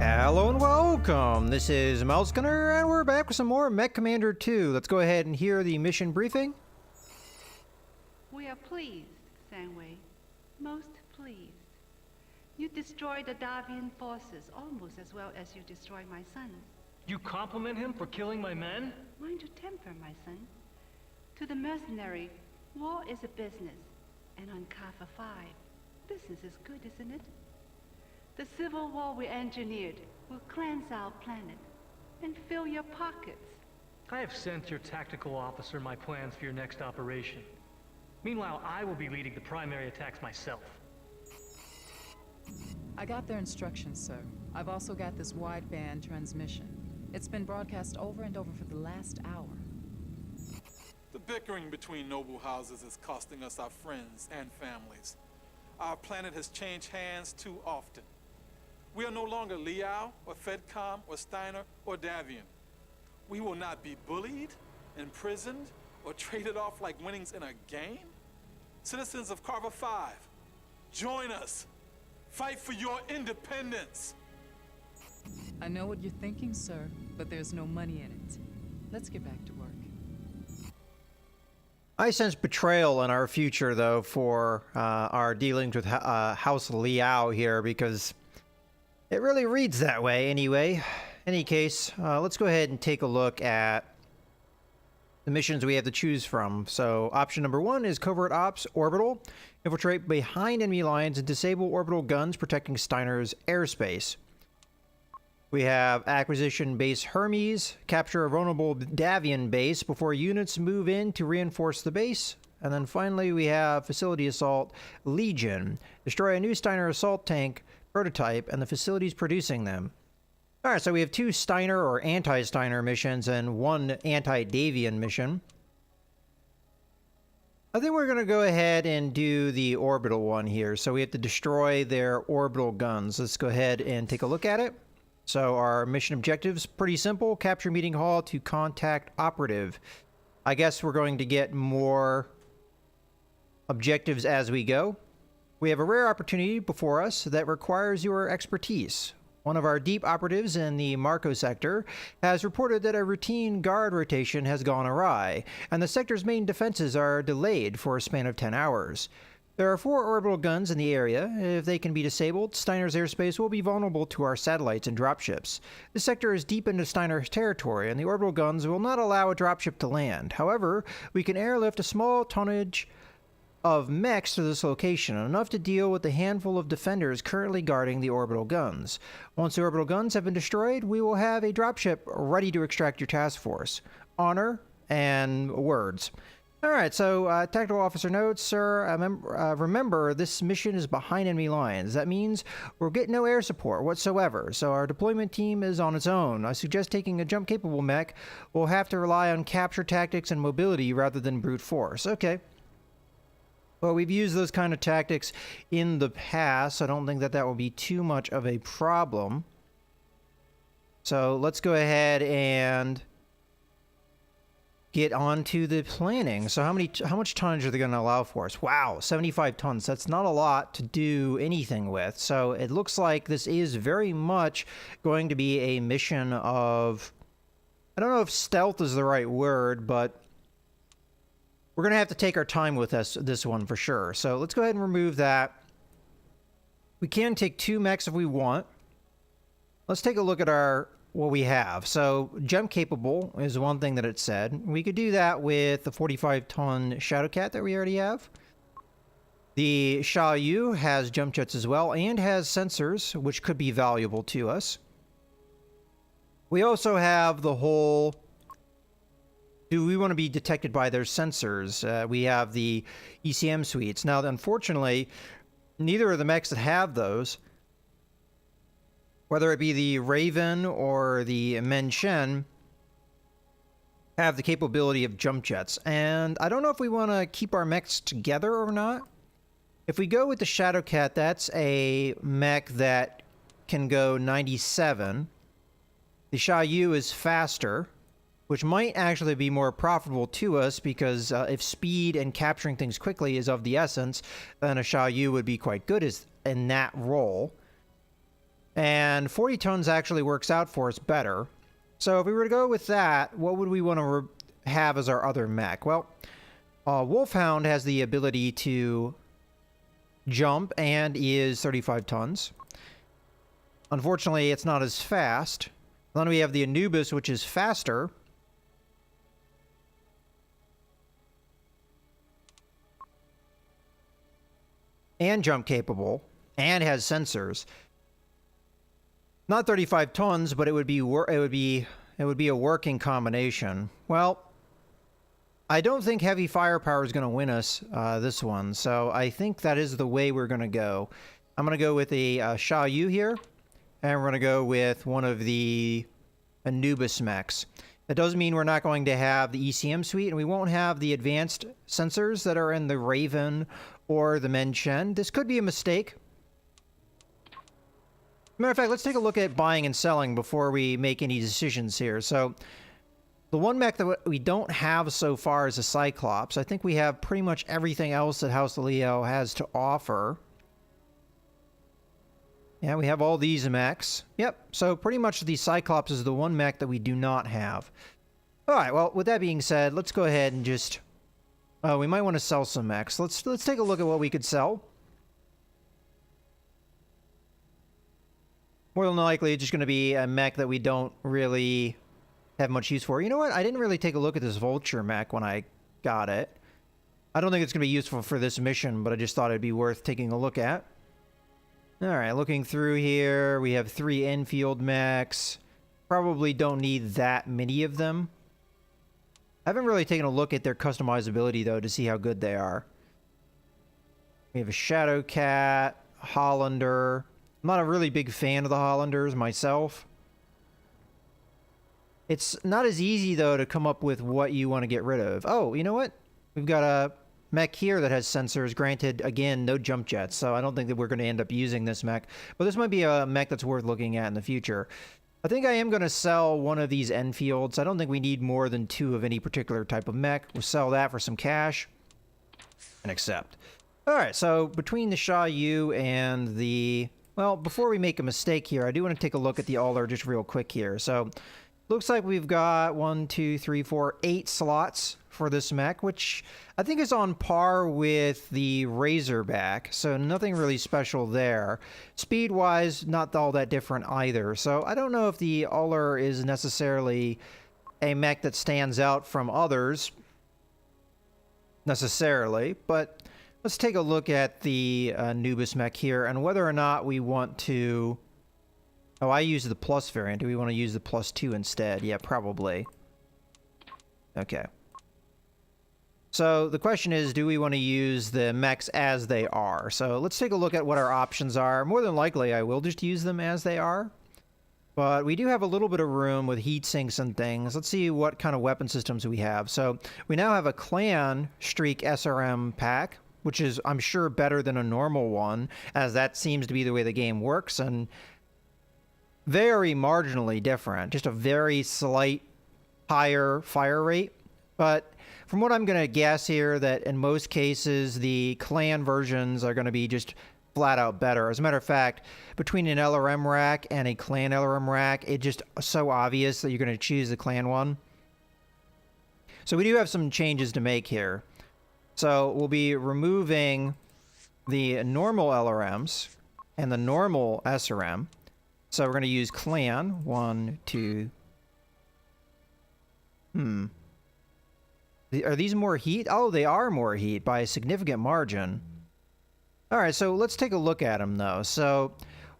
Hello and welcome. This is MechCommander, and we're back with some more MechCommander 2. Let's go ahead and hear the mission briefing. We are pleased, Sangwei. Most pleased. You destroyed the Davian forces almost as well as you destroyed my sons. You compliment him for killing my men? Mind your temper, my son. To the mercenary, war is a business. And on Kappa 5, business is good, isn't it? The Civil War we engineered will cleanse our planet and fill your pockets. I have sent your tactical officer my plans for your next operation. Meanwhile, I will be leading the primary attacks myself. I got their instructions, sir. I've also got this wideband transmission. It's been broadcast over and over for the last hour. The bickering between noble houses is costing us our friends and families. Our planet has changed hands too often. We are no longer Liao, or FedCom, or Steiner, or Davian. We will not be bullied, imprisoned, or traded off like winnings in a game. Citizens of Carver 5, join us. Fight for your independence. I know what you're thinking, sir, but there's no money in it. Let's get back to work. I sense betrayal in our future, though, for our dealings with House Liao here, because it really reads that way anyway. In any case, let's go ahead and take a look at the missions we have to choose from. So option number 1 is Covert Ops Orbital. Infiltrate behind enemy lines and disable orbital guns protecting Steiner's airspace. We have Acquisition Base Hermes. Capture a vulnerable Davian base before units move in to reinforce the base. And then finally we have Facility Assault Legion. Destroy a new Steiner assault tank prototype and the facilities producing them. Alright, so we have 2 Steiner or anti-Steiner missions and 1 anti-Davian mission. I think we're going to go ahead and do the orbital one here. So we have to destroy their orbital guns. Let's go ahead and take a look at it. So our mission objectives, pretty simple. Capture meeting hall to contact operative. I guess we're going to get more objectives as we go. We have a rare opportunity before us that requires your expertise. One of our deep operatives in the Marco sector has reported that a routine guard rotation has gone awry, and the sector's main defenses are delayed for a span of 10 hours. There are 4 orbital guns in the area. If they can be disabled, Steiner's airspace will be vulnerable to our satellites and dropships. This sector is deep into Steiner's territory, and the orbital guns will not allow a dropship to land. However, we can airlift a small tonnage of mechs to this location, enough to deal with the handful of defenders currently guarding the orbital guns. Once the orbital guns have been destroyed, we will have a dropship ready to extract your task force. Honor and words. Alright, so Tactical Officer notes, sir, remember this mission is behind enemy lines. That means we'll get no air support whatsoever, so our deployment team is on its own. I suggest taking a jump-capable mech. We'll have to rely on capture tactics and mobility rather than brute force. Okay. Well, we've used those kind of tactics in the past, so I don't think that will be too much of a problem. So let's go ahead and get on to the planning. So how much tonnage are they going to allow for us? Wow, 75 tons. That's not a lot to do anything with. So it looks like this is very much going to be a mission of, I don't know if stealth is the right word, but we're going to have to take our time with this one for sure. So let's go ahead and remove that. We can take 2 mechs if we want. Let's take a look at what we have. So jump capable is one thing that it said. We could do that with the 45-ton Shadowcat that we already have. The Xiaoyu has jump jets as well and has sensors, which could be valuable to us. We also have the whole, do we want to be detected by their sensors? We have the ECM suites. Now, unfortunately, neither of the mechs that have those, whether it be the Raven or the Menshen, have the capability of jump jets. And I don't know if we want to keep our mechs together or not. If we go with the Shadowcat, that's a mech that can go 97. The Xiaoyu is faster, which might actually be more profitable to us because if speed and capturing things quickly is of the essence, then a Xiaoyu would be quite good in that role. And 40 tons actually works out for us better. So if we were to go with that, what would we want to have as our other mech? Well, Wolfhound has the ability to jump and is 35 tons. Unfortunately, it's not as fast. Then we have the Anubis, which is faster. And jump capable, and has sensors. Not 35 tons, but it would be a working combination. Well, I don't think heavy firepower is going to win us this one, so I think that is the way we're going to go. I'm going to go with a Xiaoyu here, and we're going to go with one of the Anubis mechs. That doesn't mean we're not going to have the ECM suite, and we won't have the advanced sensors that are in the Raven or the Menchen. This could be a mistake. Matter of fact, let's take a look at buying and selling before we make any decisions here. So, the one mech that we don't have so far is a Cyclops. I think we have pretty much everything else that House Leo has to offer. Yeah, we have all these mechs. Yep, so pretty much the Cyclops is the one mech that we do not have. Alright, well, with that being said, let's go ahead and just... we might want to sell some mechs. Let's take a look at what we could sell. More than likely, it's just going to be a mech that we don't really have much use for. You know what? I didn't really take a look at this Vulture mech when I got it. I don't think it's going to be useful for this mission, but I just thought it'd be worth taking a look at. Alright, looking through here, we have 3 Enfield mechs. Probably don't need that many of them. I haven't really taken a look at their customizability, though, to see how good they are. We have a Shadowcat, Hollander. I'm not a really big fan of the Hollanders myself. It's not as easy, though, to come up with what you want to get rid of. Oh, you know what? We've got a mech here that has sensors. Granted, again, no jump jets, so I don't think that we're going to end up using this mech. But this might be a mech that's worth looking at in the future. I think I am going to sell one of these Enfields. I don't think we need more than 2 of any particular type of mech. We'll sell that for some cash and accept. Alright, so between the Xiaoyu and the... Well, before we make a mistake here, I do want to take a look at the Aller just real quick here. So, looks like we've got 1, 2, 3, 4, 8 slots for this mech, which I think is on par with the Razorback, so nothing really special there. Speed-wise, not all that different either, so I don't know if the Aller is necessarily a mech that stands out from others, necessarily, but let's take a look at the Anubis mech here, and whether or not we want to... Oh, I use the plus variant. Do we want to use the plus 2 instead? Yeah, probably. Okay. So the question is, do we want to use the mechs as they are? So let's take a look at what our options are. More than likely, I will just use them as they are. But we do have a little bit of room with heat sinks and things. Let's see what kind of weapon systems we have. So we now have a Clan Streak SRM pack, which is, I'm sure, better than a normal one, as that seems to be the way the game works, and very marginally different. Just a very slight higher fire rate. But from what I'm going to guess here, that in most cases, the Clan versions are going to be just flat out better. As a matter of fact, between an LRM rack and a Clan LRM rack, it's just so obvious that you're going to choose the Clan one. So we do have some changes to make here. So we'll be removing the normal LRMs and the normal SRM. So we're going to use Clan. 1, 2. Are these more heat? Oh, they are more heat by a significant margin. Alright, so let's take a look at them, though. So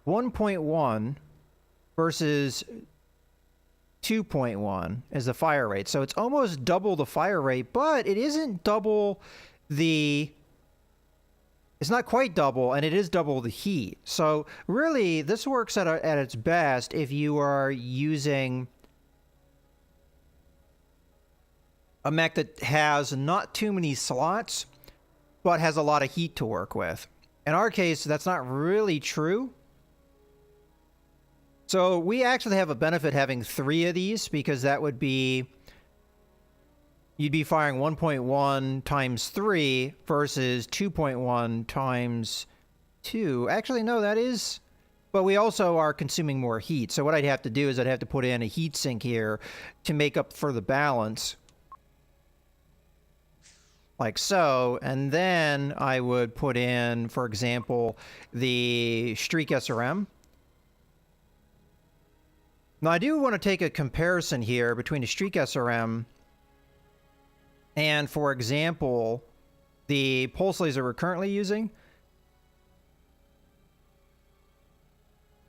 1.1 versus 2.1 is the fire rate. So it's almost double the fire rate, but it isn't double the... It's not quite double, and it is double the heat. So really, this works at its best if you are using a mech that has not too many slots, but has a lot of heat to work with. In our case, that's not really true. So we actually have a benefit having 3 of these, because that would be... You'd be firing 1.1 times 3 versus 2.1 times 2. Actually, no, that is... But we also are consuming more heat. So what I'd have to do is I'd have to put in a heat sink here to make up for the balance. Like so. And then I would put in, for example, the Streak SRM. Now I do want to take a comparison here between the Streak SRM and, for example, the pulse laser we're currently using.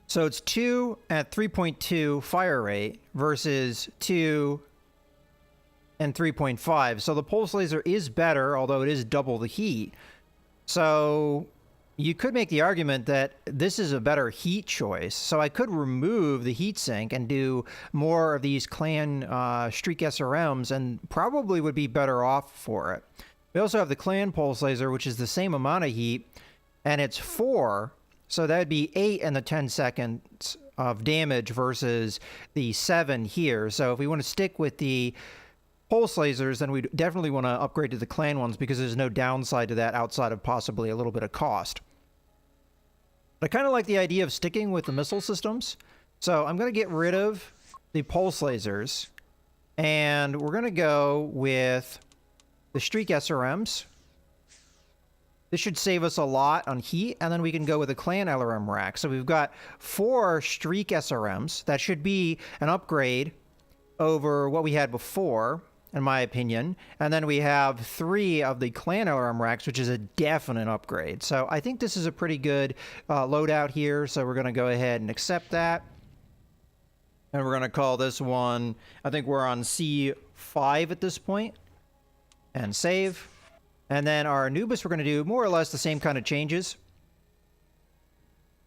So it's 2 at 3.2 fire rate versus 2 and 3.5. So the pulse laser is better, although it is double the heat. So you could make the argument that this is a better heat choice. So I could remove the heat sink and do more of these clan Streak SRMs and probably would be better off for it. We also have the clan pulse laser, which is the same amount of heat, and it's 4. So that would be 8 in the 10 seconds of damage versus the 7 here. So if we want to stick with the pulse lasers, then we definitely want to upgrade to the clan ones because there's no downside to that outside of possibly a little bit of cost. But I kind of like the idea of sticking with the missile systems. So I'm going to get rid of the pulse lasers, and we're going to go with the Streak SRMs. This should save us a lot on heat, and then we can go with a clan LRM rack. So we've got 4 Streak SRMs. That should be an upgrade over what we had before, in my opinion. And then we have 3 of the clan LRM racks, which is a definite upgrade. So I think this is a pretty good loadout here. So we're going to go ahead and accept that. And we're going to call this one, I think we're on C5 at this point. And save. And then our Anubis, we're going to do more or less the same kind of changes. So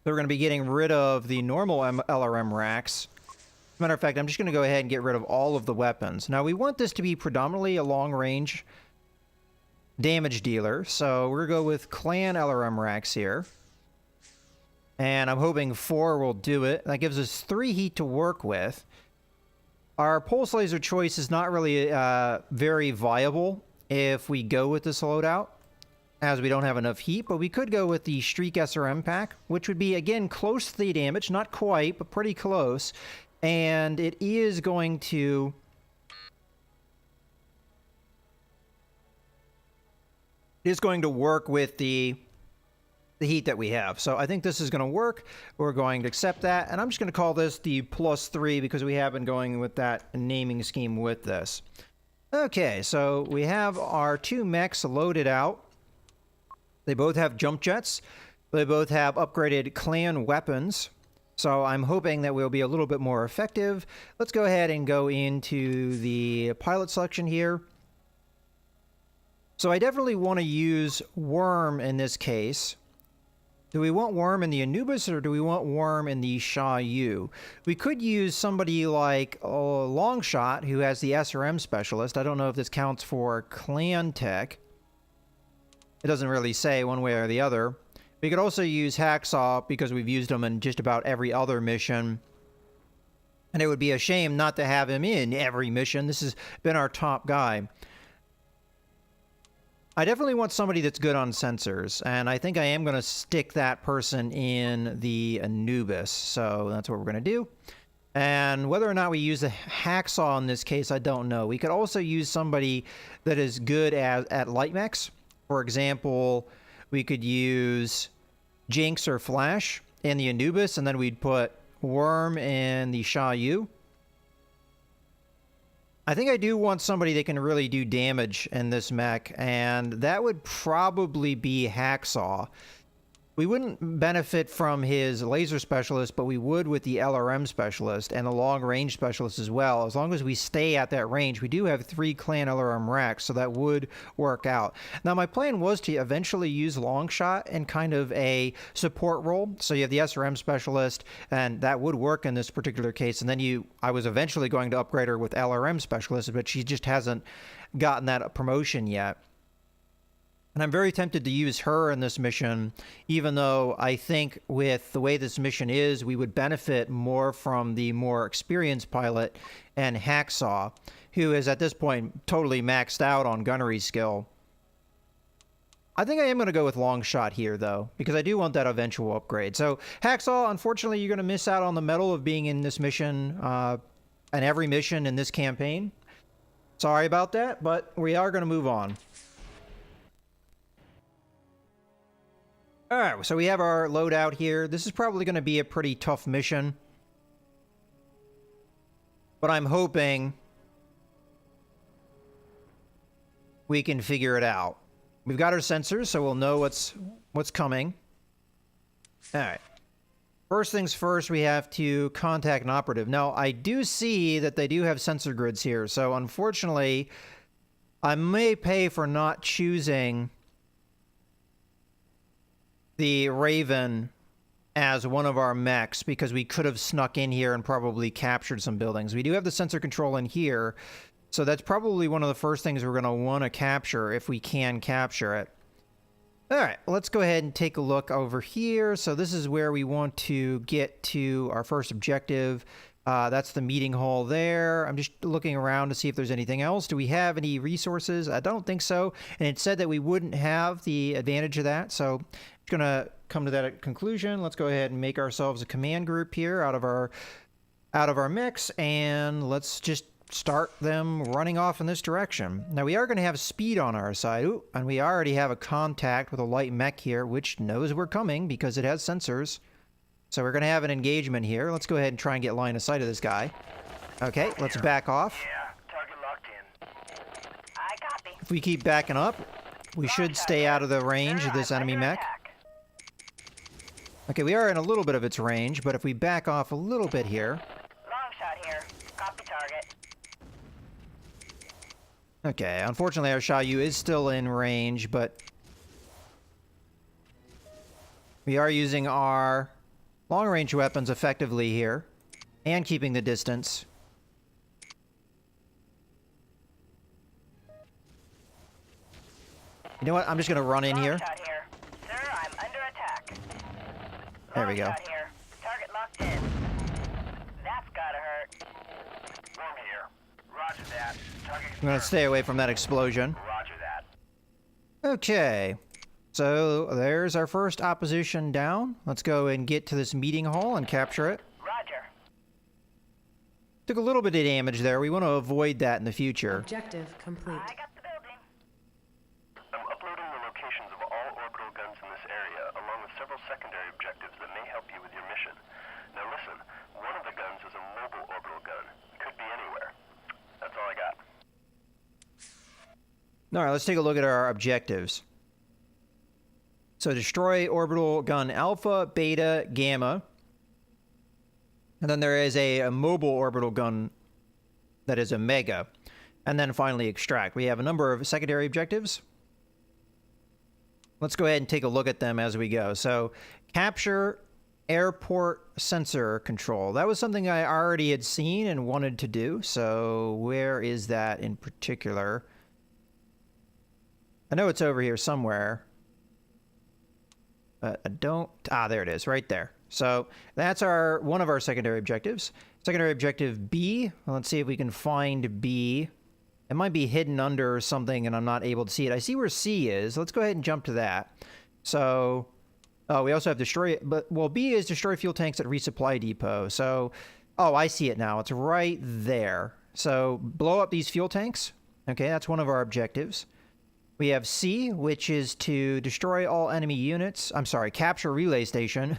we're going to be getting rid of the normal LRM racks. As a matter of fact, I'm just going to go ahead and get rid of all of the weapons. Now, we want this to be predominantly a long-range damage dealer. So we're going to go with clan LRM racks here. And I'm hoping 4 will do it. That gives us 3 heat to work with. Our pulse laser choice is not really very viable if we go with this loadout, as we don't have enough heat, but we could go with the Streak SRM pack, which would be, again, close to the damage, not quite, but pretty close, and it is going to work with the heat that we have. So I think this is going to work. We're going to accept that, and I'm just going to call this the +3 because we have been going with that naming scheme with this. Okay, so we have our 2 mechs loaded out. They both have jump jets. They both have upgraded clan weapons. So I'm hoping that we'll be a little bit more effective. Let's go ahead and go into the pilot selection here. So I definitely want to use Worm in this case. Do we want Worm in the Anubis or do we want Worm in the Sha-Yu? We could use somebody like Longshot, who has the SRM specialist. I don't know if this counts for clan tech. It doesn't really say one way or the other. We could also use Hacksaw because we've used him in just about every other mission. And it would be a shame not to have him in every mission. This has been our top guy. I definitely want somebody that's good on sensors, and I think I am going to stick that person in the Anubis, so that's what we're going to do. And whether or not we use the Hacksaw in this case, I don't know. We could also use somebody that is good at light mechs. For example, we could use Jinx or Flash in the Anubis, and then we'd put Worm in the Sha-Yu. I think I do want somebody that can really do damage in this mech, and that would probably be Hacksaw. We wouldn't benefit from his laser specialist, but we would with the LRM specialist and the long-range specialist as well. As long as we stay at that range, we do have 3 clan LRM racks, so that would work out. Now, my plan was to eventually use Longshot in kind of a support role. So you have the SRM specialist, and that would work in this particular case. And then I was eventually going to upgrade her with LRM specialist, but she just hasn't gotten that promotion yet. And I'm very tempted to use her in this mission, even though I think with the way this mission is, we would benefit more from the more experienced pilot and Hacksaw, who is at this point totally maxed out on gunnery skill. I think I am going to go with long shot here, though, because I do want that eventual upgrade. So, Hacksaw, unfortunately, you're going to miss out on the medal of being in this mission, and every mission in this campaign. Sorry about that, but we are going to move on. All right, so we have our loadout here. This is probably going to be a pretty tough mission. But I'm hoping we can figure it out. We've got our sensors, so we'll know what's coming. All right. First things first, we have to contact an operative. Now, I do see that they do have sensor grids here, so unfortunately, I may pay for not choosing the Raven as one of our mechs, because we could have snuck in here and probably captured some buildings. We do have the sensor control in here, so that's probably one of the first things we're going to want to capture if we can capture it. All right, let's go ahead and take a look over here. So this is where we want to get to our first objective. That's the meeting hall there. I'm just looking around to see if there's anything else. Do we have any resources? I don't think so. And it said that we wouldn't have the advantage of that. So I'm going to come to that conclusion. Let's go ahead and make ourselves a command group here out of our mechs, and let's just start them running off in this direction. Now, we are going to have speed on our side. Ooh, and we already have a contact with a light mech here, which knows we're coming because it has sensors. So we're going to have an engagement here. Let's go ahead and try and get line of sight of this guy. Okay, let's back off. Yeah, target locked in. I copy. If we keep backing up, we should stay out of the range of this enemy mech. Okay, we are in a little bit of its range, but if we back off a little bit here... Long shot here. Copy target. Okay, unfortunately our Xiaoyu is still in range, but we are using our long-range weapons effectively here and keeping the distance. You know what? I'm just going to run in here. Shot here. Sir, I'm under attack. There we go. Shot here. Target locked in. That's gotta hurt. Warm here. Roger that. Target I'm going to stay away from that explosion. Roger that. Okay, so there's our first opposition down. Let's go and get to this meeting hall and capture it. Roger. Took a little bit of damage there. We want to avoid that in the future. Objective complete. I got the building. I'm uploading the locations of all orbital guns in this area, along with several secondary objectives that may help you with your mission. Now listen, one of the guns is a mobile orbital gun. Could be anywhere. That's all I got. All right, let's take a look at our objectives. So destroy orbital gun Alpha, Beta, Gamma. And then there is a mobile orbital gun that is a Mega. And then finally extract. We have a number of secondary objectives. Let's go ahead and take a look at them as we go. So capture airport sensor control. That was something I already had seen and wanted to do. So where is that in particular? I know it's over here somewhere. But I don't... Ah, there it is, right there. So that's one of our secondary objectives. Secondary objective B. Well, let's see if we can find B. It might be hidden under something and I'm not able to see it. I see where C is. Let's go ahead and jump to that. So... Oh, we also have destroy... Well, B is destroy fuel tanks at resupply depot. So... Oh, I see it now. It's right there. So blow up these fuel tanks. Okay, that's one of our objectives. We have C, which is to destroy all enemy units. I'm sorry, capture relay station,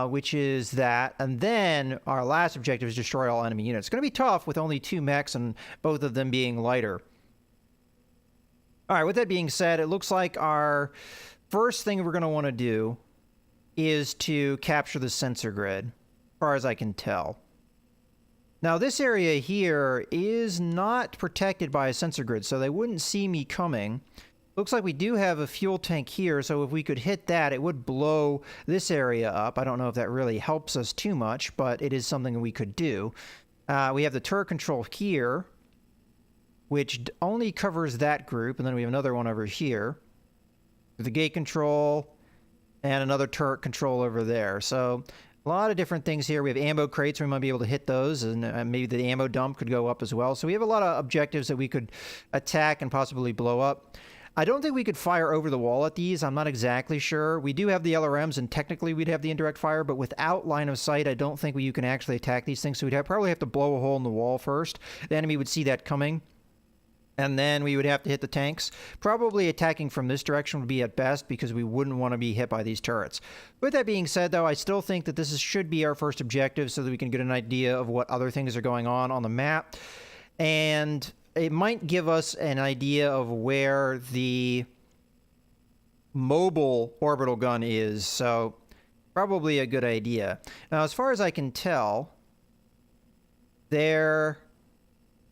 which is that. And then our last objective is destroy all enemy units. It's going to be tough with only 2 mechs and both of them being lighter. All right, with that being said, it looks like our first thing we're going to want to do is to capture the sensor grid, as far as I can tell. Now, this area here is not protected by a sensor grid, so they wouldn't see me coming. Looks like we do have a fuel tank here, so if we could hit that, it would blow this area up. I don't know if that really helps us too much, but it is something we could do. We have the turret control here, which only covers that group, and then we have another one over here. The gate control, and another turret control over there. So... a lot of different things here. We have ammo crates. We might be able to hit those, and maybe the ammo dump could go up as well. So we have a lot of objectives that we could attack and possibly blow up. I don't think we could fire over the wall at these. I'm not exactly sure. We do have the LRMs, and technically we'd have the indirect fire, but without line of sight, I don't think you can actually attack these things. So we'd probably have to blow a hole in the wall first. The enemy would see that coming, and then we would have to hit the tanks. Probably attacking from this direction would be at best, because we wouldn't want to be hit by these turrets. With that being said, though, I still think that should be our first objective so that we can get an idea of what other things are going on the map. And it might give us an idea of where the mobile orbital gun is, so probably a good idea. Now, as far as I can tell, there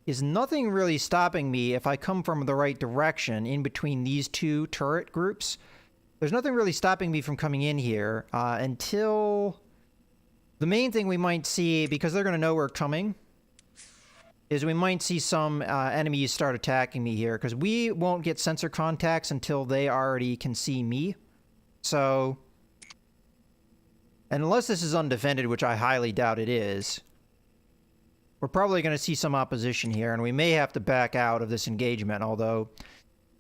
is nothing really stopping me if I come from the right direction in between these two turret groups. There's nothing really stopping me from coming in here until the main thing we might see, because they're going to know we're coming, is we might see some enemies start attacking me here, because we won't get sensor contacts until they already can see me. So, unless this is undefended, which I highly doubt it is, we're probably going to see some opposition here, and we may have to back out of this engagement, although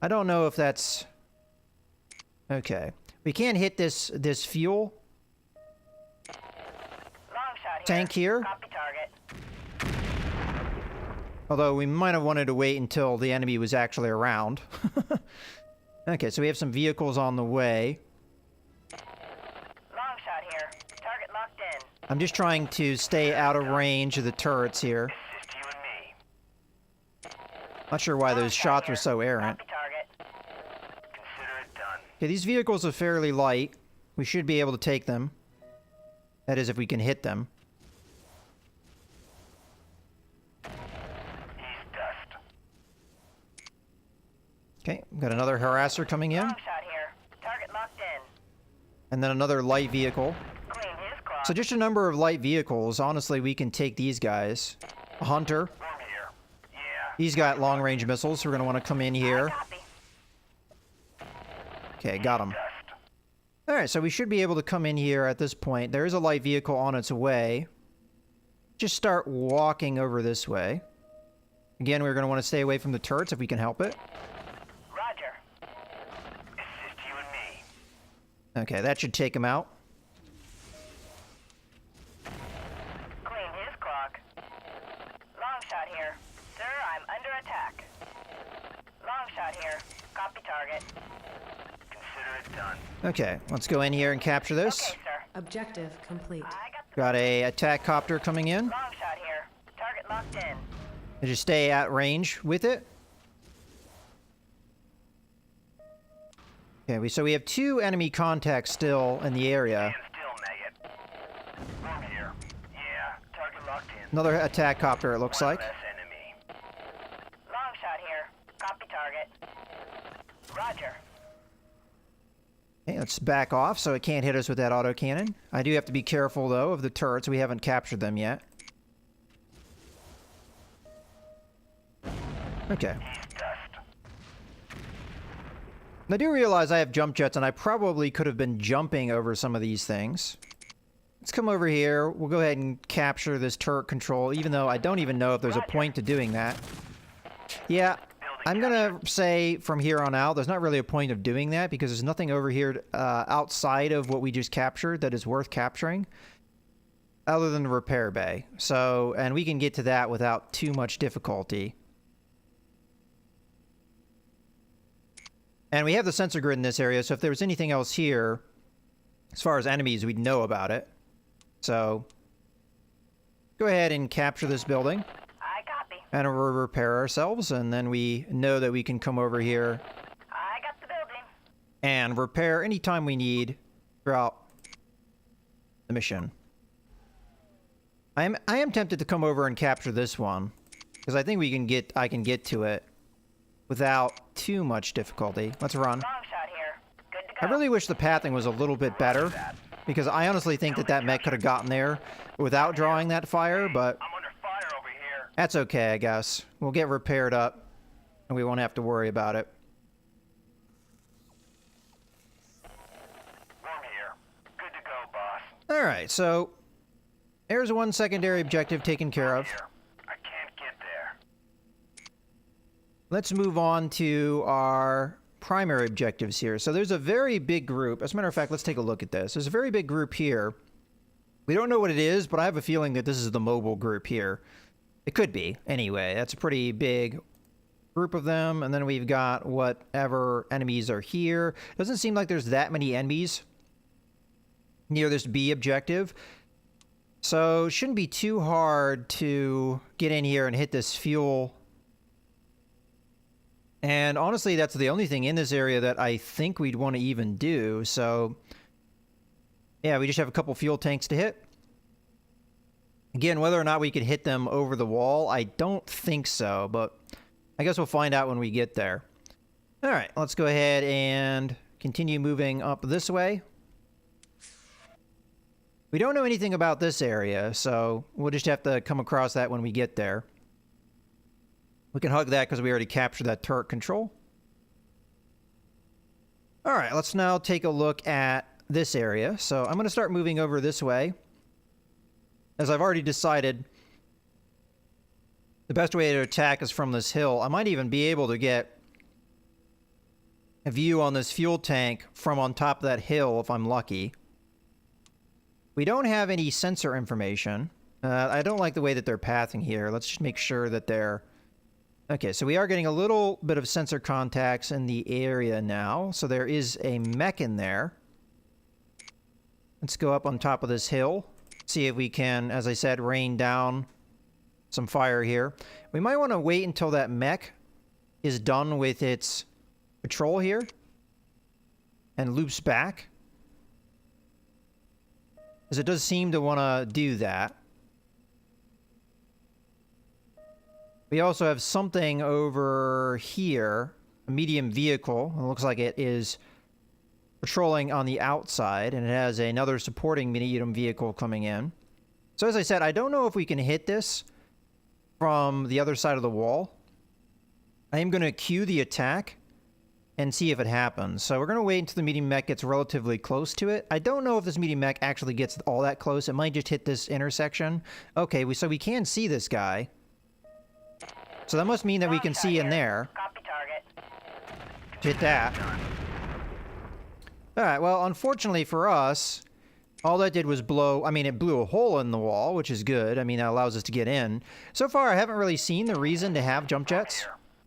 I don't know if that's... Okay. We can't hit this fuel tank here. Copy target. Although we might have wanted to wait until the enemy was actually around. Okay, so we have some vehicles on the way. Long shot here. Target locked in. I'm just trying to stay out of range of the turrets here. Assist you and me. Not sure why those shots were so errant. Copy target. Consider it done. Okay, these vehicles are fairly light. We should be able to take them. That is, if we can hit them. Okay, we've got another harasser coming in. Long shot here. Target locked in. And then another light vehicle. Clean his clock. So just a number of light vehicles. Honestly, we can take these guys. A hunter. Warm here. Yeah. He's got long-range missiles, so we're going to want to come in here. Copy. Okay, got him. Dust. Alright, so we should be able to come in here at this point. There is a light vehicle on its way. Just start walking over this way. Again, we're going to want to stay away from the turrets if we can help it. Roger. Assist you and me. Okay, that should take him out. Clean his clock. Long shot here. Sir, I'm under attack. Long shot here. Copy target. Consider it done. Okay, let's go in here and capture this. Okay, sir. Objective complete. I got the Got a attack copter coming in. long shot here. Target locked in. And just stay at range with it. Okay, so we have 2 enemy contacts still in the area. Stand still, maggot. Warm here. Yeah. Target locked in. Another attack copter, it looks One like. less enemy. Long shot here. Copy target. Roger. Okay, let's back off so it can't hit us with that autocannon. I do have to be careful, though, of the turrets. We haven't captured them yet. Okay. He's dust. I do realize I have jump jets, and I probably could have been jumping over some of these things. Let's come over here. We'll go ahead and capture this turret control, even though I don't even know if there's a point to doing that. Yeah, I'm going to say from here on out, there's not really a point of doing that, because there's nothing over here outside of what we just captured that is worth capturing, other than the repair bay. So, and we can get to that without too much difficulty. And we have the sensor grid in this area, so if there was anything else here, as far as enemies, we'd know about it. So, go ahead and capture this building. I copy. And we'll repair ourselves, and then we know that we can come over here I got the building. and repair anytime we need throughout the mission. I am tempted to come over and capture this one, because I think I can get to it without too much difficulty. Let's run. Long shot here. Good to go. I really wish the pathing was a little bit better, because I honestly think that mech could have gotten there without drawing that fire, but I'm under fire over here. that's okay, I guess. We'll get repaired up, and we won't have to worry about it. Warm here. Good to go, boss. Alright, so there's one secondary objective taken care of. Here. I can't get there. Let's move on to our primary objectives here. So there's a very big group. As a matter of fact, let's take a look at this. There's a very big group here. We don't know what it is, but I have a feeling that this is the mobile group here. It could be. Anyway, that's a pretty big group of them. And then we've got whatever enemies are here. Doesn't seem like there's that many enemies near this B objective. So it shouldn't be too hard to get in here and hit this fuel. And honestly, that's the only thing in this area that I think we'd want to even do. So yeah, we just have a couple fuel tanks to hit. Again, whether or not we could hit them over the wall, I don't think so, but I guess we'll find out when we get there. All right, let's go ahead and continue moving up this way. We don't know anything about this area, so we'll just have to come across that when we get there. We can hug that because we already captured that turret control. All right, let's now take a look at this area. So I'm going to start moving over this way. As I've already decided, the best way to attack is from this hill. I might even be able to get a view on this fuel tank from on top of that hill if I'm lucky. We don't have any sensor information. I don't like the way that they're pathing here. Let's just make sure that they're... Okay, so we are getting a little bit of sensor contacts in the area now. So there is a mech in there. Let's go up on top of this hill. See if we can, as I said, rain down some fire here. We might want to wait until that mech is done with its patrol here and loops back, as it does seem to want to do that. We also have something over here, a medium vehicle. It looks like it is patrolling on the outside, and it has another supporting medium vehicle coming in. So as I said, I don't know if we can hit this from the other side of the wall. I am going to cue the attack and see if it happens. So we're going to wait until the medium mech gets relatively close to it. I don't know if this medium mech actually gets all that close. It might just hit this intersection. Okay, so we can see this guy. So that must mean that we can see in there. Copy target. Hit that. Alright, well, unfortunately for us, all that did was blow... I mean, it blew a hole in the wall, which is good. I mean, that allows us to get in. So far, I haven't really seen the reason to have jump jets.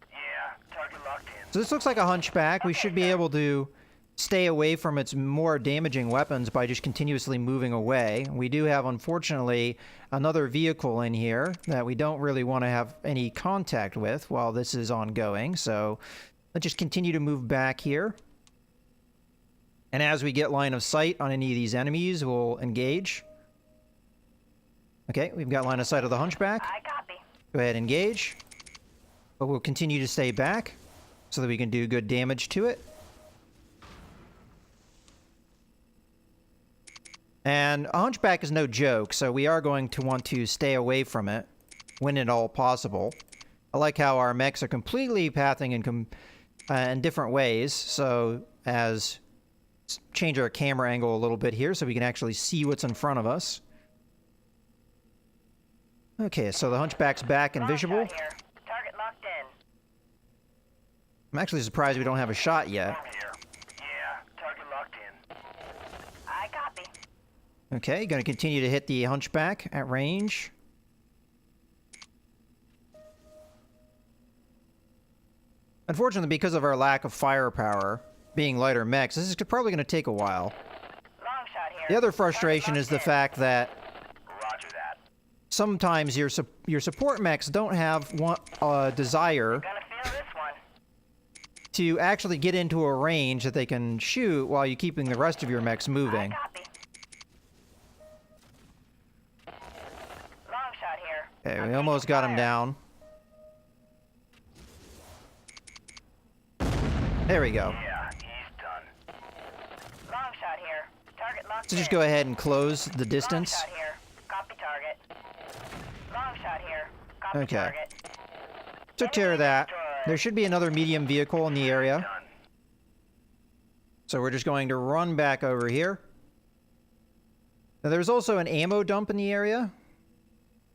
Yeah, target locked in. So this looks like a hunchback. We should be able to stay away from its more damaging weapons by just continuously moving away. We do have, unfortunately, another vehicle in here that we don't really want to have any contact with while this is ongoing. So let's just continue to move back here. And as we get line of sight on any of these enemies, we'll engage. Okay, we've got line of sight of the hunchback. I copy. Go ahead, engage. But we'll continue to stay back so that we can do good damage to it. And a hunchback is no joke, so we are going to want to stay away from it when at all possible. I like how our mechs are completely pathing in different ways, so as... change our camera angle a little bit here so we can actually see what's in front of us. Okay, so the hunchback's back and visible. Target locked in. I'm actually surprised we don't have a shot yet. Yeah, target locked in. I copy. Okay, gonna continue to hit the hunchback at range. Unfortunately, because of our lack of firepower, being lighter mechs, this is probably going to take a while. Long shot here. The other frustration is the fact that Roger that. sometimes your support mechs don't have desire Gonna feel this one. to actually get into a range that they can shoot while you're keeping the rest of your mechs moving. I copy. Long shot here. Okay, we almost got him down. There we go. Yeah, he's done. Long shot here. Target locked So just in. go ahead and close the distance. Long shot here. Copy target. Long shot here. Copy Okay. target. Took care of that. There should be another medium vehicle in the area. Done. So we're just going to run back over here. Now there's also an ammo dump in the area.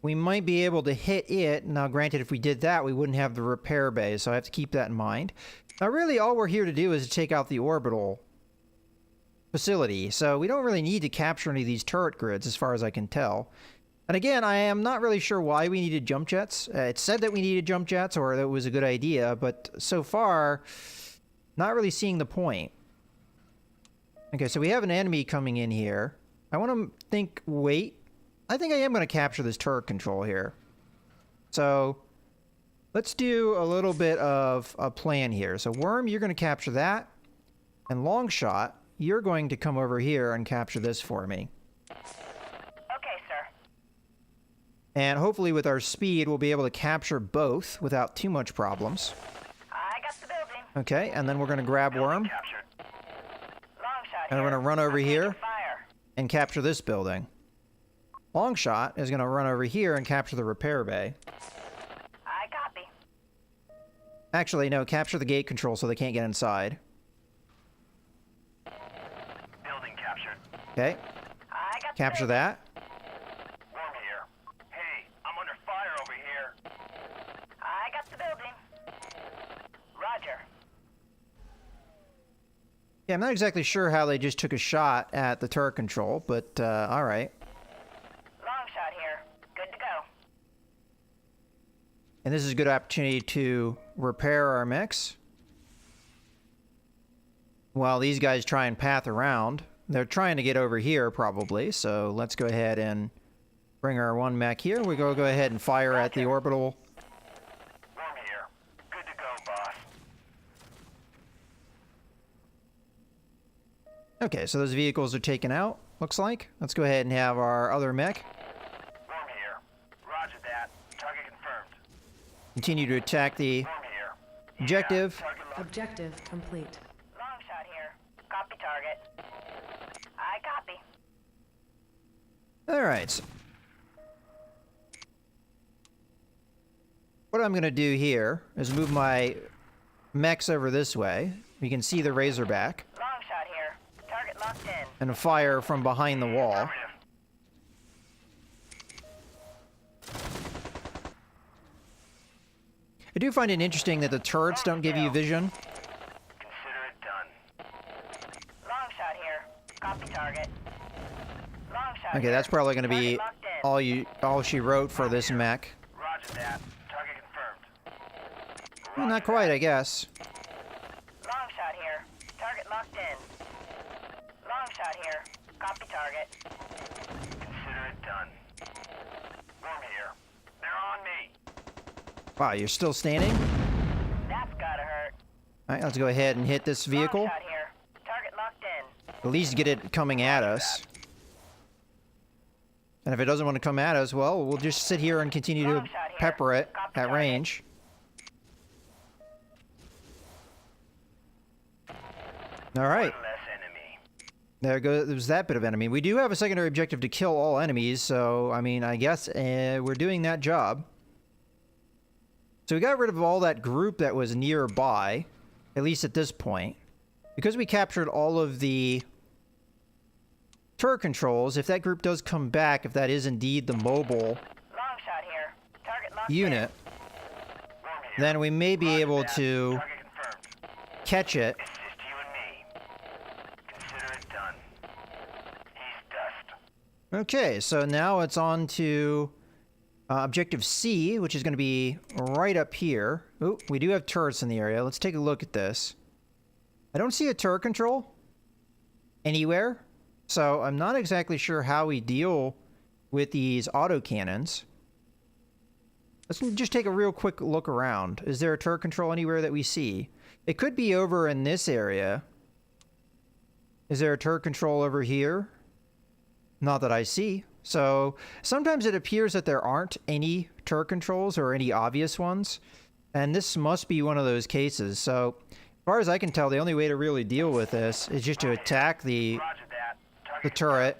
We might be able to hit it. Now granted, if we did that, we wouldn't have the repair bay, so I have to keep that in mind. Now, really, all we're here to do is to take out the orbital facility, so we don't really need to capture any of these turret grids, as far as I can tell. And again, I am not really sure why we needed jump jets. It said that we needed jump jets, or that it was a good idea, but so far, not really seeing the point. Okay, so we have an enemy coming in here. I want to think, wait. I think I am going to capture this turret control here. So, let's do a little bit of a plan here. So, Worm, you're going to capture that. And Longshot, you're going to come over here and capture this for me. Okay, sir. And hopefully with our speed, we'll be able to capture both without too much problems. I got the building. Okay, and then we're going to grab Worm. Captured. Long shot And we're here. going to run over I'm here taking fire. and capture this building. Longshot is going to run over here and capture the repair bay. I copy. Actually, no, capture the gate control so they can't get inside. Building captured. Okay, I got the capture building. that. Worm here. Hey, I'm under fire over here. I got the building. Roger. Yeah, I'm not exactly sure how they just took a shot at the turret control, but all right. Long shot here. Good to go. And this is a good opportunity to repair our mechs. While these guys try and path around. They're trying to get over here, probably, so let's go ahead and bring our one mech here. We go ahead and fire at the orbital. Worm here. Good to go, boss. Okay, so those vehicles are taken out, looks like. Let's go ahead and have our other mech Worm here. Roger that. Target confirmed. continue to attack the Worm here. objective. Target locked. Objective complete. Long shot here. Copy target. I copy. All right. So what I'm going to do here is move my mechs over this way. You can see the Razorback. Long shot here. Target locked in. And fire from behind the wall. Affirmative. I do find it interesting that the turrets don't give you vision. Consider it done. Long shot here. Copy target. Long shot Okay, here. that's probably going to be Target locked in. all she wrote for this mech. Roger that. Target confirmed. Well, not quite, I guess. Long shot here. Target locked in. Long shot here. Copy target. Consider it done. Worm here. They're on me. Wow, you're still standing? That's gotta hurt. All right, let's go ahead and hit this vehicle. Long shot here. Target locked in. At least get it coming at us. And if it doesn't want to come at us, well, we'll just sit here and continue to pepper it at range. All right. One less enemy. There goes that bit of enemy. We do have a secondary objective to kill all enemies, so, I mean, I guess we're doing that job. So we got rid of all that group that was nearby, at least at this point. Because we captured all of the turret controls, if that group does come back, if that is indeed the mobile Long shot here. Target locked unit, Worm here. then we may be Roger able that. to Target confirmed. catch it. It's just you and me. Consider it done. He's dust. Okay, so now it's on to objective C, which is going to be right up here. Ooh, we do have turrets in the area. Let's take a look at this. I don't see a turret control anywhere, so I'm not exactly sure how we deal with these autocannons. Let's just take a real quick look around. Is there a turret control anywhere that we see? It could be over in this area. Is there a turret control over here? Not that I see. So sometimes it appears that there aren't any turret controls or any obvious ones. And this must be one of those cases. So as far as I can tell, the only way to really deal with this is just to attack the Roger that. Target turret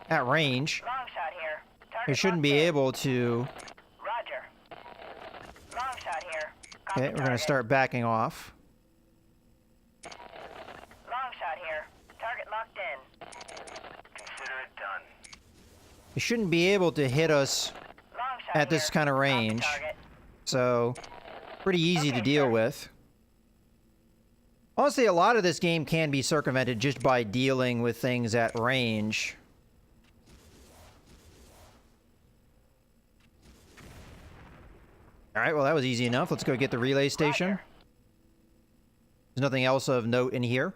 at range. Long shot here. Target We shouldn't locked be in. able to... Roger. Long shot here. Copy Okay, we're going to target. start backing off. Long shot here. Target locked in. Consider it done. It shouldn't be able to hit us Long shot at this here. kind of Copy range. target. So, pretty easy to Okay, deal sir. with. Honestly, a lot of this game can be circumvented just by dealing with things at range. All right, well, that was easy enough. Let's go get the relay station. There's nothing else of note in here.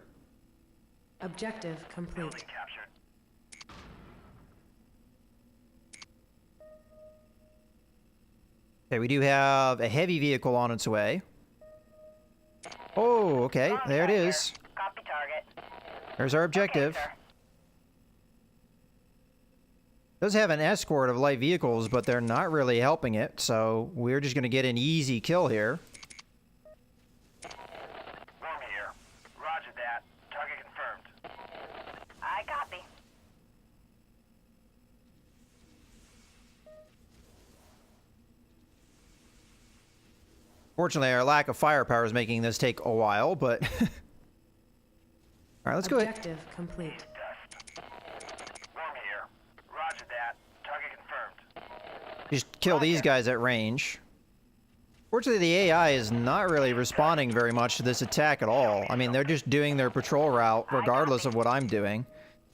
Objective complete. Captured. Okay, we do have a heavy vehicle on its way. Oh, okay, there it is. Copy target. There's our objective. Okay, sir. Does have an escort of light vehicles, but they're not really helping it, so we're just going to get an easy kill here. Worm here. Roger that. Target confirmed. I copy. Fortunately, our lack of firepower is making this take a while, but... All right, let's go ahead. Objective complete. Worm here. Roger that. Target confirmed. Just kill these guys at range. Fortunately, the AI is not really responding very much to this attack at all. I mean, they're just doing their patrol route regardless of what I'm doing.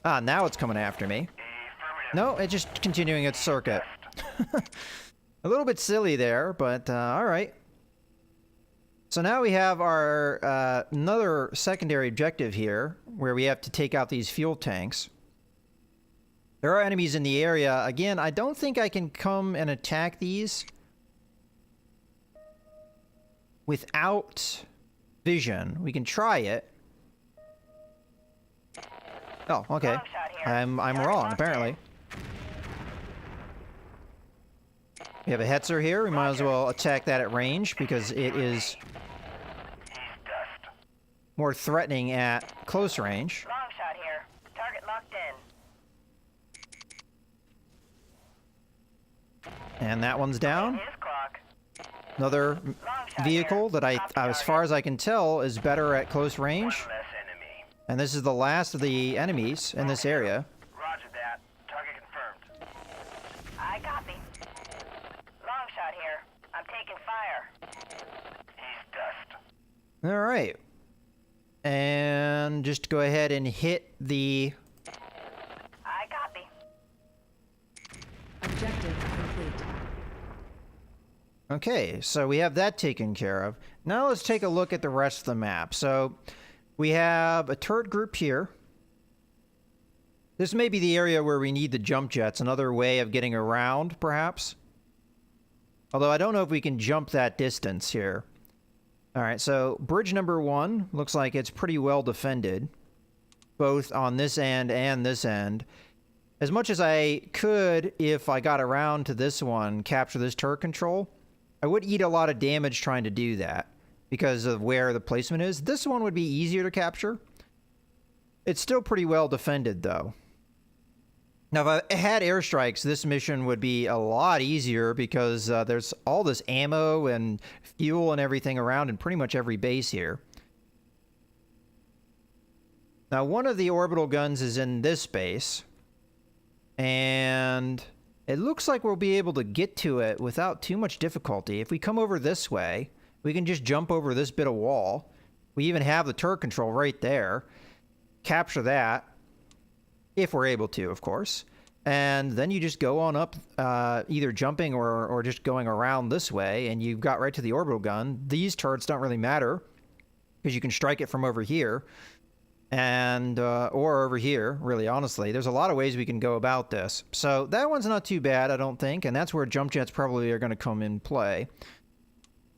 Ah, now it's coming after me. No, it's just continuing its circuit. A little bit silly there, but all right. So now we have our another secondary objective here, where we have to take out these fuel tanks. There are enemies in the area. Again, I don't think I can come and attack these without vision. We can try it. Oh, okay. I'm wrong, apparently. We have a Hetzer here. We might as well attack that at range because it is more threatening at close range. Long shot here. Target locked in. And that one's down. His clock. Another vehicle that as far as I can tell, is better at close range. Less enemy. And this is the last of the enemies in this area. Roger that. Target confirmed. I copy. Long shot here. I'm taking fire. He's dust. All right. And just go ahead and hit the... I copy. Objective complete. Okay, so we have that taken care of. Now let's take a look at the rest of the map. So we have a turret group here. This may be the area where we need the jump jets, another way of getting around, perhaps. Although I don't know if we can jump that distance here. All right, so bridge number 1 looks like it's pretty well defended, both on this end and this end. As much as I could, if I got around to this one, capture this turret control, I would eat a lot of damage trying to do that because of where the placement is. This one would be easier to capture. It's still pretty well defended, though. Now, if I had airstrikes, this mission would be a lot easier because there's all this ammo and fuel and everything around in pretty much every base here. Now, one of the orbital guns is in this base, and it looks like we'll be able to get to it without too much difficulty. If we come over this way, we can just jump over this bit of wall. We even have the turret control right there. Capture that. If we're able to, of course. And then you just go on up, either jumping or just going around this way, and you've got right to the orbital gun. These turrets don't really matter, because you can strike it from over here, and or over here, really, honestly. There's a lot of ways we can go about this. So that one's not too bad, I don't think, and that's where jump jets probably are going to come in play.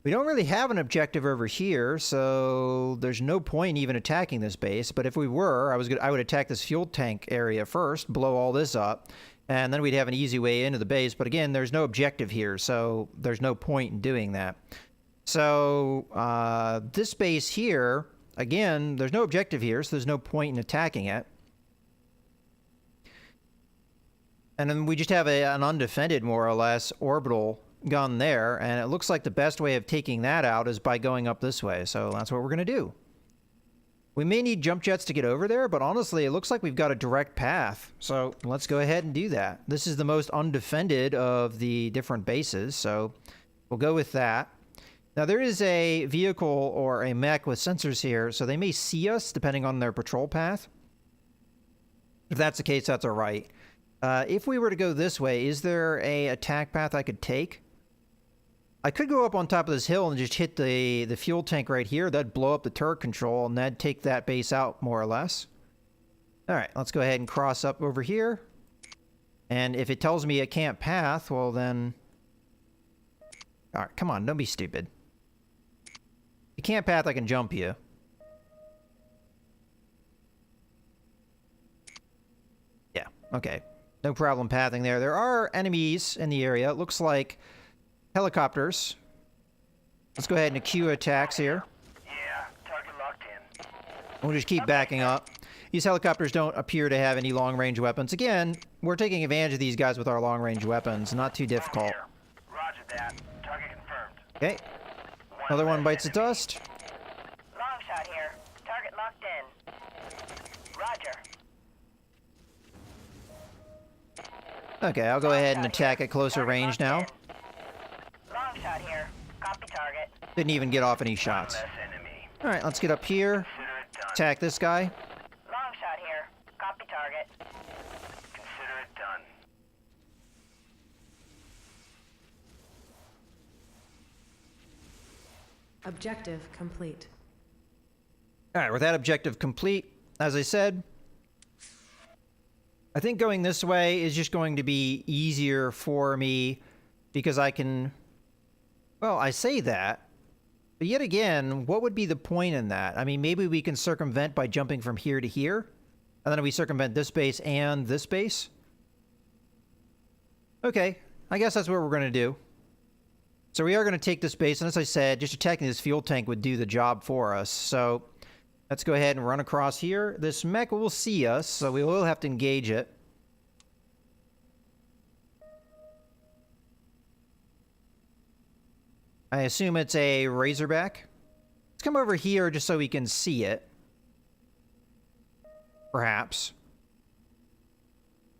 We don't really have an objective over here, so there's no point even attacking this base. But if we were, I would attack this fuel tank area first, blow all this up, and then we'd have an easy way into the base. But again, there's no objective here, so there's no point in doing that. So this base here, again, there's no objective here, so there's no point in attacking it. And then we just have an undefended, more or less, orbital gun there, and it looks like the best way of taking that out is by going up this way, so that's what we're going to do. We may need jump jets to get over there, but honestly, it looks like we've got a direct path, so let's go ahead and do that. This is the most undefended of the different bases, so we'll go with that. Now, there is a vehicle or a mech with sensors here, so they may see us depending on their patrol path. If that's the case, that's all right. If we were to go this way, is there a attack path I could take? I could go up on top of this hill and just hit the fuel tank right here. That'd blow up the turret control, and that'd take that base out, more or less. All right, let's go ahead and cross up over here. And if it tells me it can't path, well then... All right, come on, don't be stupid. If you can't path, I can jump you. Yeah, okay. No problem pathing there. There are enemies in the area. It looks like helicopters. Let's go ahead and queue attacks here. Yeah, target locked in. We'll just keep backing up. These helicopters don't appear to have any long-range weapons. Again, we're taking advantage of these guys with our long-range weapons. Not too difficult. Roger that. Target confirmed. Okay. Another one bites the dust. Long shot here. Target locked in. Roger. Okay, I'll go ahead and attack at closer range now. Long shot here. Copy target. Didn't even get off any shots. Less enemy. Alright, let's get up here. Consider it done. Attack this guy. Long shot here. Copy target. Consider it done. Objective complete. Alright, with that objective complete, as I said, I think going this way is just going to be easier for me because I can... Well, I say that, but yet again, what would be the point in that? I mean, maybe we can circumvent by jumping from here to here, and then we circumvent this base and this base. Okay, I guess that's what we're going to do. So we are going to take this base, and as I said, just attacking this fuel tank would do the job for us. So let's go ahead and run across here. This mech will see us, so we will have to engage it. I assume it's a Razorback. Let's come over here just so we can see it. Perhaps.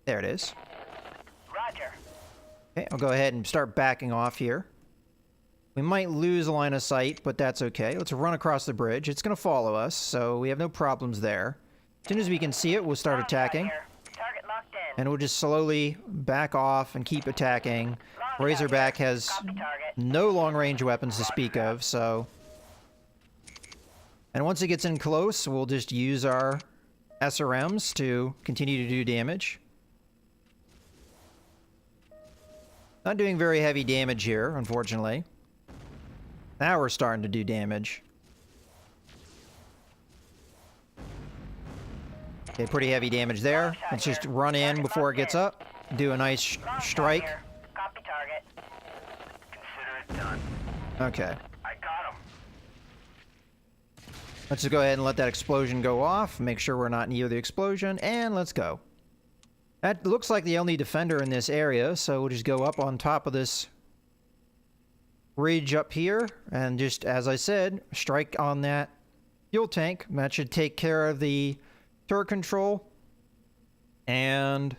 There it is. Roger. Okay, I'll go ahead and start backing off here. We might lose a line of sight, but that's okay. Let's run across the bridge. It's going to follow us, so we have no problems there. As soon as we can see it, we'll start attacking. Target locked in. And we'll just slowly back off and keep attacking. Razorback has no long-range weapons to speak of, so... And once it gets in close, we'll just use our SRMs to continue to do damage. Not doing very heavy damage here, unfortunately. Now we're starting to do damage. Okay, pretty heavy damage there. Let's just run in before it gets up. Do a nice strike. Copy target. Consider it done. Okay. I got him. Let's just go ahead and let that explosion go off. Make sure we're not near the explosion. And let's go. That looks like the only defender in this area. So we'll just go up on top of this ridge up here. And just, as I said, strike on that fuel tank. That should take care of the turret control. And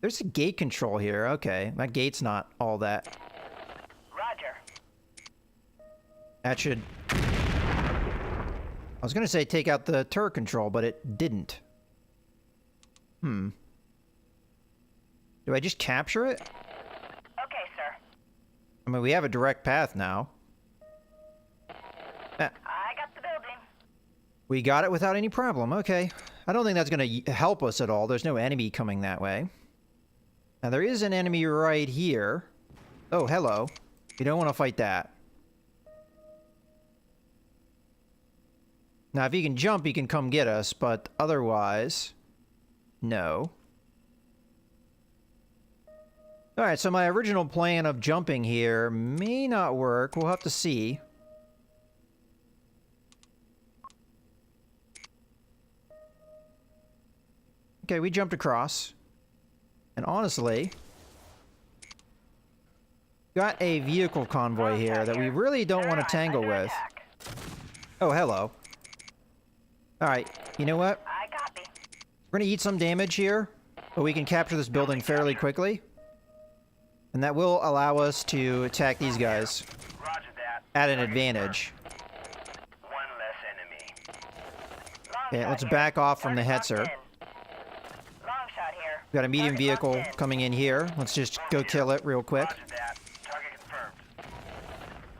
there's a gate control here. Okay, that gate's not all that. Roger. That should... I was going to say take out the turret control, but it didn't. Do I just capture it? Okay, sir. I mean, we have a direct path now. I got the building. We got it without any problem. Okay. I don't think that's going to help us at all. There's no enemy coming that way. Now, there is an enemy right here. Oh, hello. You don't want to fight that. Now, if he can jump, he can come get us, but otherwise, no. Alright, so my original plan of jumping here may not work. We'll have to see. Okay, we jumped across. And honestly, got a vehicle convoy here that we really don't want to tangle with. Oh, hello. Alright, you know what? I copy. We're gonna eat some damage here, but we can capture this building fairly quickly. And that will allow us to attack these guys. Roger that. at an advantage. One less enemy. Long Okay, shot let's here. back off from the Target Hetzer. locked in. Long shot here. We've got a medium Target locked vehicle in. coming in here. Let's just go kill it real quick. Roger that. Target confirmed.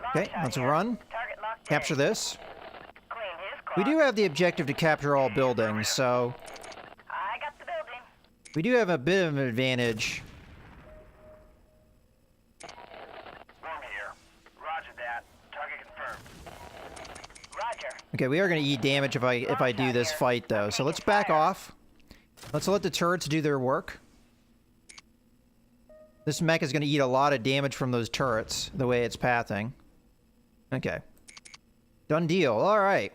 Long Okay, shot let's here. run. Target locked Capture in. this. Clean his We clock. do have the objective to capture all buildings, so I got the building. we do have a bit of an advantage. Worm here. Roger that. Target confirmed. Roger. Okay, we are going to eat damage if I do this fight, though. So let's back off. Let's let the turrets do their work. This mech is going to eat a lot of damage from those turrets, the way it's pathing. Okay. Done deal. All right.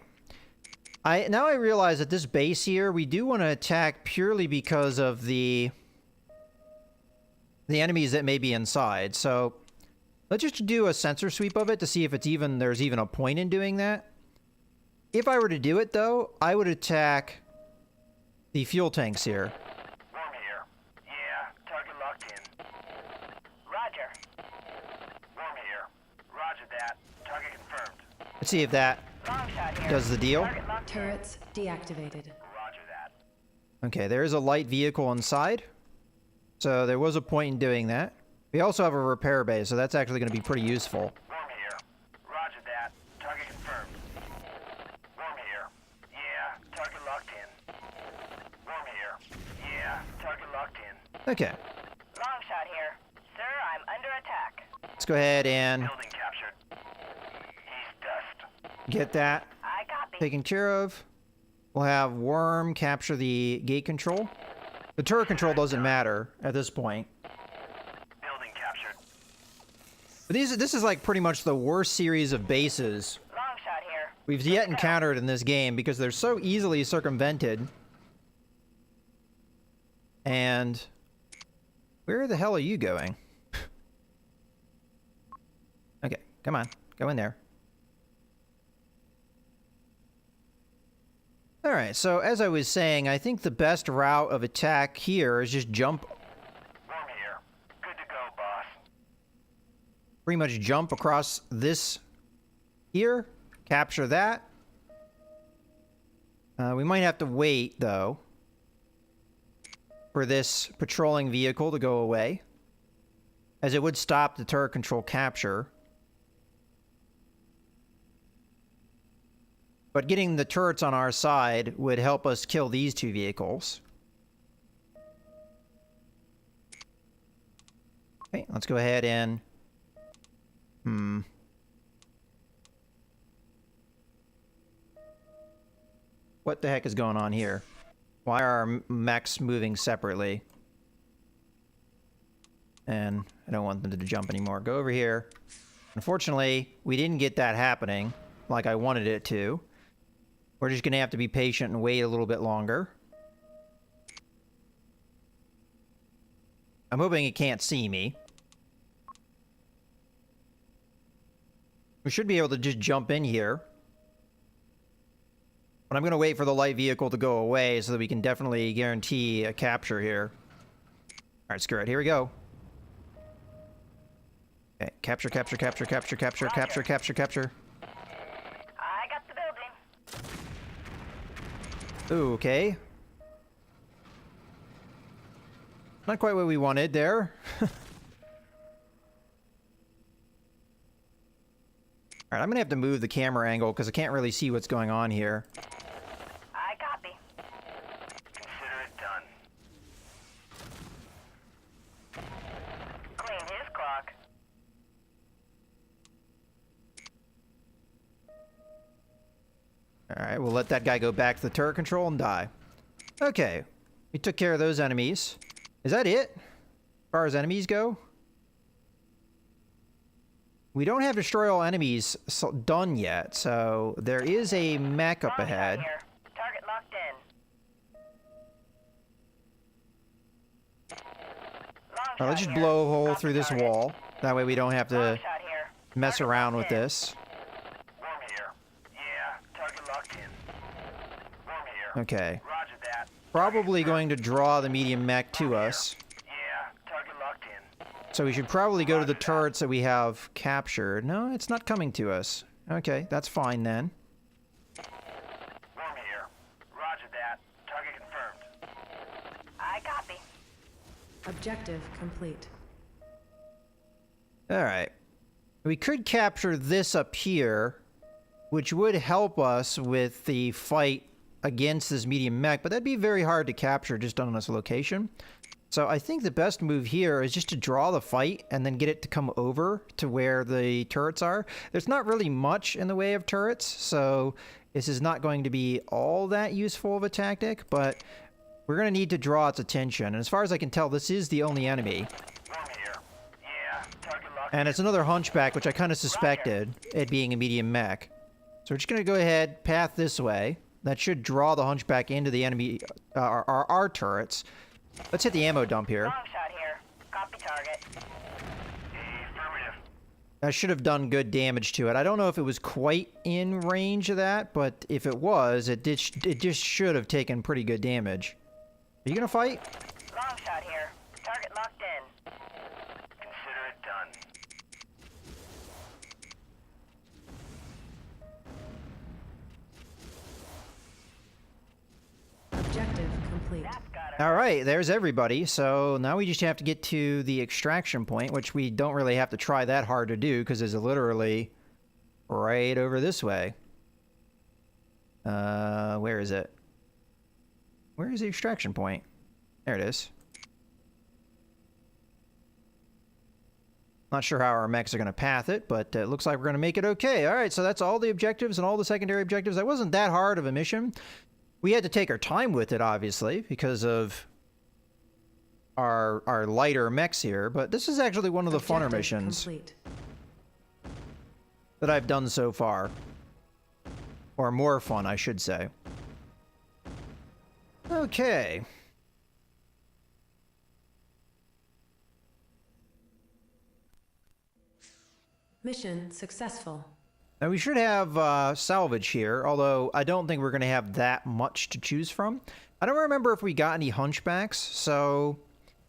Now I realize that this base here, we do want to attack purely because of the enemies that may be inside. So let's just do a sensor sweep of it to see if there's even a point in doing that. If I were to do it, though, I would attack the fuel tanks here. Worm here. Yeah. Target locked in. Roger. Worm here. Roger that. Target confirmed. Let's see if that Long shot here. does the deal. Target locked in. Turrets deactivated. Roger that. Okay, there is a light vehicle inside. So there was a point in doing that. We also have a repair bay, so that's actually going to be pretty useful. Worm here. Roger that. Target confirmed. Worm here. Yeah. Target locked in. Worm here. Yeah. Target locked in. Okay, Long shot here. Sir, I'm under attack. let's go ahead and Building captured. He's dust. get that I copy. taken care of. We'll have Worm capture the gate control. The turret control doesn't matter at this point. Building captured. But this is like pretty much the worst series of bases Long shot here. we've yet encountered in this game because they're so easily circumvented. And where the hell are you going? Okay, come on. Go in there. Alright, so as I was saying, I think the best route of attack here is just jump, Worm here. Good to go, boss. pretty much jump across this here, capture that. We might have to wait, though, for this patrolling vehicle to go away, as it would stop the turret control capture. But getting the turrets on our side would help us kill these two vehicles. Okay, let's go ahead and... What the heck is going on here? Why are our mechs moving separately? And I don't want them to jump anymore. Go over here. Unfortunately, we didn't get that happening like I wanted it to. We're just going to have to be patient and wait a little bit longer. I'm hoping it can't see me. We should be able to just jump in here. But I'm going to wait for the light vehicle to go away so that we can definitely guarantee a capture here. Alright, screw it. Here we go. Okay, capture, capture, capture, capture, capture, capture, capture, capture. I got the building. Ooh, okay. Not quite what we wanted there. Alright, I'm going to have to move the camera angle because I can't really see what's going on here. I copy. Consider it done. Clean his clock. Alright, we'll let that guy go back to the turret control and die. Okay. We took care of those enemies. Is that it? As far as enemies go? We don't have destroy all enemies done yet, so there is a mech up Long shot ahead. here. Target locked in. Long Alright, let's shot just here. blow a hole Copy through this target. wall. That way we don't have Long to shot here. mess Target around locked with in. this. Worm here. Yeah. Target locked in. Worm here. Okay. Roger that. Probably going to draw the medium mech to us. Yeah. Target locked in. So we should probably go to the turrets that we have captured. No, it's not coming to us. Okay, that's fine then. Worm here. Roger that. Target confirmed. I copy. Objective complete. All right. We could capture this up here, which would help us with the fight against this medium mech, but that'd be very hard to capture just on this location. So I think the best move here is just to draw the fight and then get it to come over to where the turrets are. There's not really much in the way of turrets, so this is not going to be all that useful of a tactic, but we're going to need to draw its attention. And as far as I can tell, this is the only enemy. Worm here. Yeah, target locked. And it's another hunchback, which I kind of suspected it being a medium mech. So we're just going to go ahead, path this way. That should draw the hunchback into the enemy, our turrets. Let's hit the ammo dump here. Long shot here. Copy target. Affirmative. That should have done good damage to it. I don't know if it was quite in range of that, but if it was, it just should have taken pretty good damage. Are you going to fight? Long shot here. Target locked in. Consider it done. Objective complete. That's got it. All right, there's everybody. So now we just have to get to the extraction point, which we don't really have to try that hard to do because it's literally right over this way. Where is it? Where is the extraction point? There it is. Not sure how our mechs are going to path it, but it looks like we're going to make it okay. All right, so that's all the objectives and all the secondary objectives. That wasn't that hard of a mission. We had to take our time with it, obviously, because of our lighter mechs here, but this is actually one of the funner Objective missions complete. that I've done so far. Or more fun, I should say. Okay. Mission successful. Now we should have salvage here, although I don't think we're going to have that much to choose from. I don't remember if we got any hunchbacks, so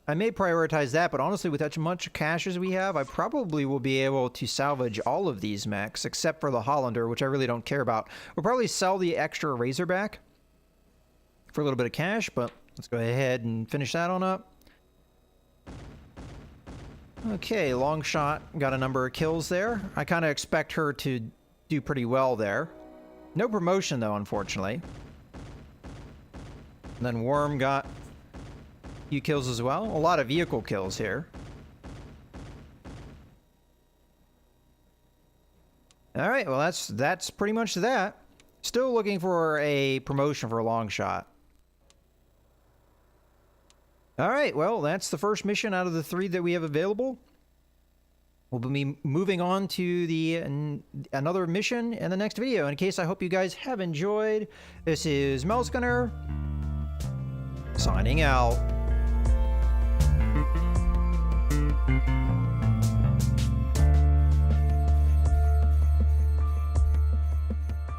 I may prioritize that, but honestly, with as much cash as we have, I probably will be able to salvage all of these mechs, except for the Hollander, which I really don't care about. We'll probably sell the extra Razorback for a little bit of cash, but let's go ahead and finish that on up. Okay, long shot got a number of kills there. I kind of expect her to do pretty well there. No promotion though, unfortunately. And then Worm got a few kills as well. A lot of vehicle kills here. All right, well that's pretty much that. Still looking for a promotion for a long shot. All right, well, that's the first mission out of the 3 that we have available. We'll be moving on to another mission in the next video. In case, I hope you guys have enjoyed. This is MechCommander signing out.